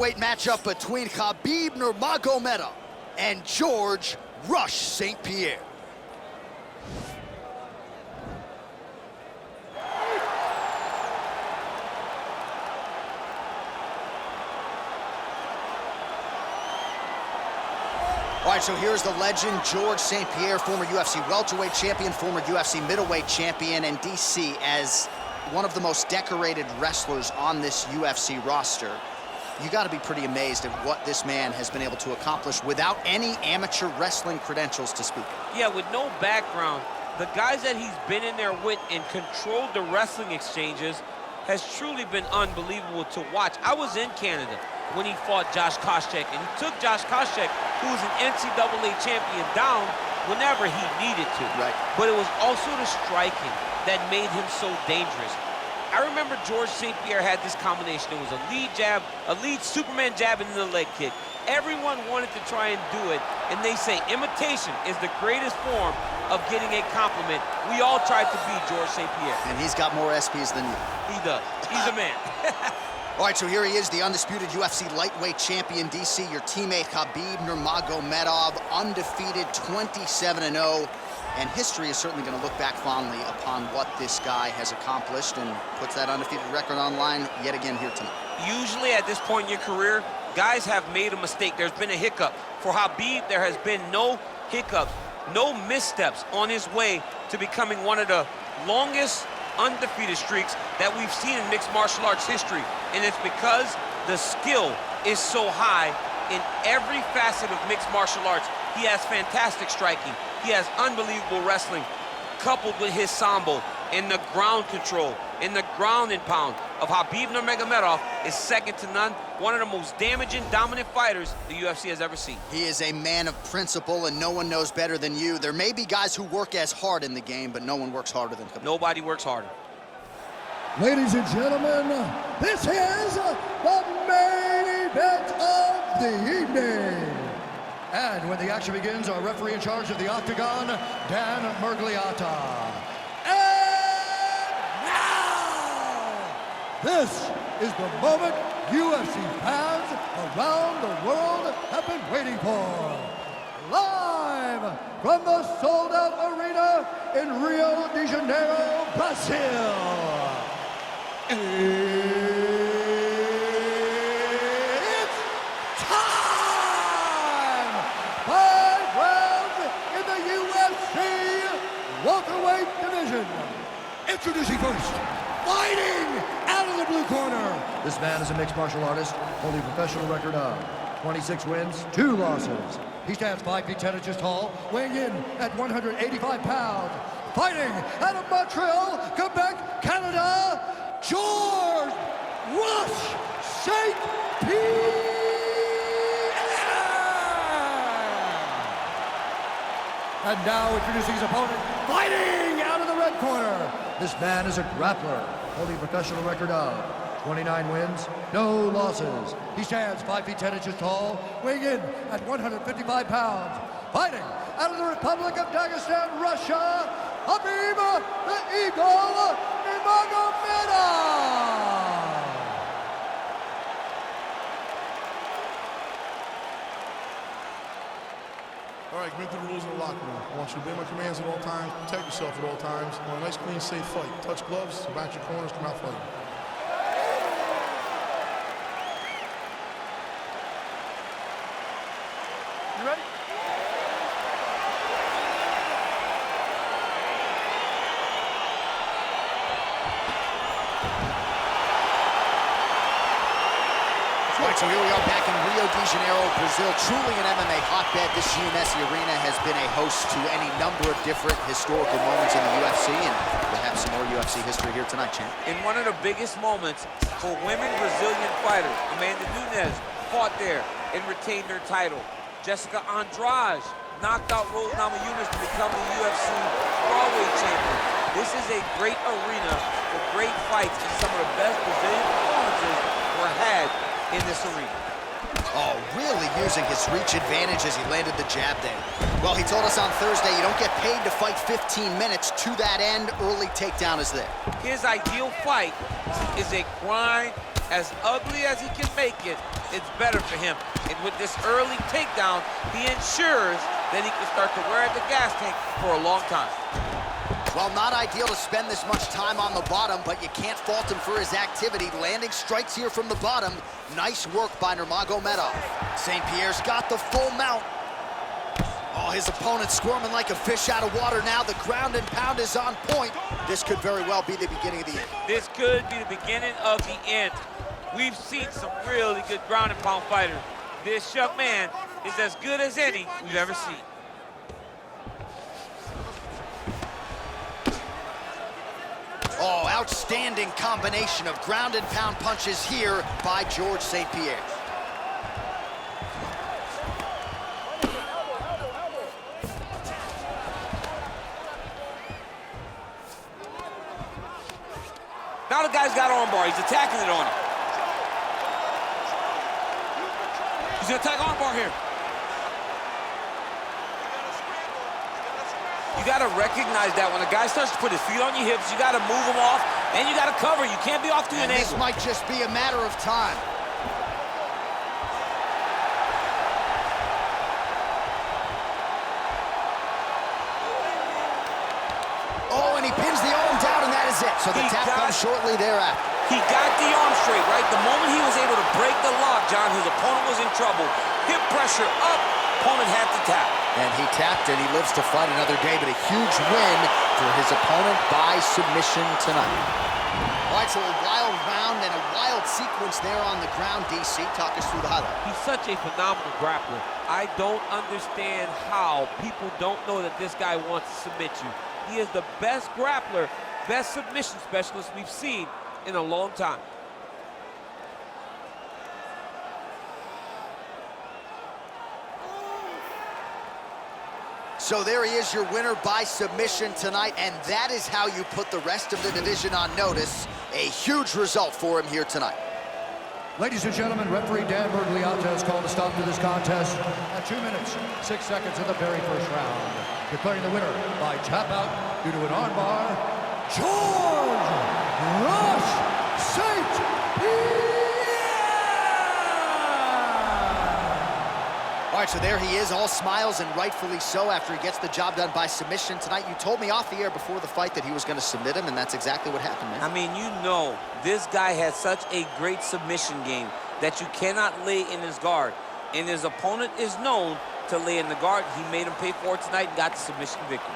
Weight matchup between Khabib Nurmagomedov and George "Rush" St-Pierre. All right, so here's the legend, George St-Pierre, former UFC welterweight champion, former UFC middleweight champion, and DC as one of the most decorated wrestlers on this UFC roster. You got to be pretty amazed at what this man has been able to accomplish without any amateur wrestling credentials to speak of. Yeah, with no background, the guys that he's been in there with and controlled the wrestling exchanges has truly been unbelievable to watch. I was in Canada when he fought Josh Koscheck, and he took Josh Koscheck, who was an NCAA champion, down whenever he needed to. Right. But it was also the striking that made him so dangerous. I remember George St-Pierre had this combination. It was a lead jab, a lead Superman jab, and then a leg kick. Everyone wanted to try and do it, and they say imitation is the greatest form of getting a compliment. We all tried to be George St-Pierre. And he's got more SPs than you. He does. He's a man. All right, so here he is, the undisputed UFC lightweight champion, DC, your teammate Khabib Nurmagomedov, undefeated 27-0. And history is certainly going to look back fondly upon what this guy has accomplished and puts that undefeated record on line yet again here tonight. Usually at this point in your career, guys have made a mistake. There's been a hiccup. For Khabib, there has been no hiccups, no missteps on his way to becoming one of the longest undefeated streaks that we've seen in mixed martial arts history. And it's because the skill is so high in every facet of mixed martial arts. He has fantastic striking. He has unbelievable wrestling, coupled with his sambo and the ground control and the ground and pound of Khabib Nurmagomedov is second to none. One of the most damaging, dominant fighters the UFC has ever seen. He is a man of principle, and no one knows better than you. There may be guys who work as hard in the game, but no one works harder than Khabib. Nobody works harder. Ladies and gentlemen, this is the main event of the evening. And when the action begins, our referee in charge of the Octagon, Dan Mergliata. And now, this is the moment UFC fans around the world have been waiting for. Live from the sold-out arena in Rio de Janeiro, Brazil. It's time! 5 rounds in the UFC welterweight division. Introducing first, fighting out of the blue corner. This man is a mixed martial artist, holding a professional record of 26 wins, 2 losses. He stands 5 feet 10 inches tall, weighing in at 185 pounds. Fighting out of Montreal, Quebec, Canada, George "Rush" St-Pierre! And now introducing his opponent, fighting out of the red corner. This man is a grappler, holding a professional record of 29 wins, no losses. He stands 5 feet 10 inches tall, weighing in at 155 pounds. Fighting out of the Republic of Dagestan, Russia, Khabib the Eagle Nurmagomedov. All right, get through the rules in the locker room. I want you to obey my commands at all times, protect yourself at all times. I want a nice, clean, safe fight. Touch gloves, back your corners, come out fighting. You ready? Right, so here we are back in Rio de Janeiro, Brazil, truly an MMA hotbed. This GMS Arena has been a host to any number of different historical moments in the UFC, and we'll have some more UFC history here tonight, champ. In one of the biggest moments for women Brazilian fighters, Amanda Nunes fought there and retained her title. Jessica Andrade knocked out Rose Namajunas to become the UFC strawweight champion. This is a great arena for great fights, and some of the best Brazilian performances were had in this arena. Oh, really using his reach advantage as he landed the jab there. Well, he told us on Thursday you don't get paid to fight 15 minutes. To that end, early takedown is there. His ideal fight is a grind, as ugly as he can make it, it's better for him. And with this early takedown, he ensures that he can start to wear the gas tank for a long time. Well, not ideal to spend this much time on the bottom, but you can't fault him for his activity. Landing strikes here from the bottom. Nice work by Nurmagomedov. St-Pierre's got the full mount. Oh, his opponent squirming like a fish out of water now. The ground and pound is on point. This could very well be the beginning of the end. This could be the beginning of the end. We've seen some really good ground and pound fighters. This young man is as good as any we've ever seen. Oh, outstanding combination of ground and pound punches here by George St-Pierre. Now the guy's got armbar. He's attacking it on him. He's gonna attack armbar here. You gotta recognize that when a guy starts to put his feet on your hips, you gotta move him off, and you gotta cover. You can't be off to an angle. This might just be a matter of time. Oh, and he pins the arm down, and that is it. So the tap comes shortly thereafter. He got the arm straight, right? The moment he was able to break the lock, John, his opponent was in trouble. Hip pressure up, opponent had to tap. And he tapped, and he lives to fight another day, but a huge win for his opponent by submission tonight. All right, so a wild round and a wild sequence there on the ground. DC, talk us through the highlight. He's such a phenomenal grappler. I don't understand how people don't know that this guy wants to submit you. He is the best grappler, best submission specialist we've seen in a long time. So there he is, your winner by submission tonight, and that is how you put the rest of the division on notice. A huge result for him here tonight. Ladies and gentlemen, referee Dan Bergliata has called a stop to this contest at 2 minutes, 6 seconds of the very first round. Declaring the winner by tap out due to an armbar, George Rush St-Pierre! All right, so there he is, all smiles, and rightfully so after he gets the job done by submission tonight. You told me off the air before the fight that he was going to submit him, and that's exactly what happened, man. I mean, you know, this guy has such a great submission game that you cannot lay in his guard. And his opponent is known to lay in the guard. He made him pay for it tonight and got the submission victory.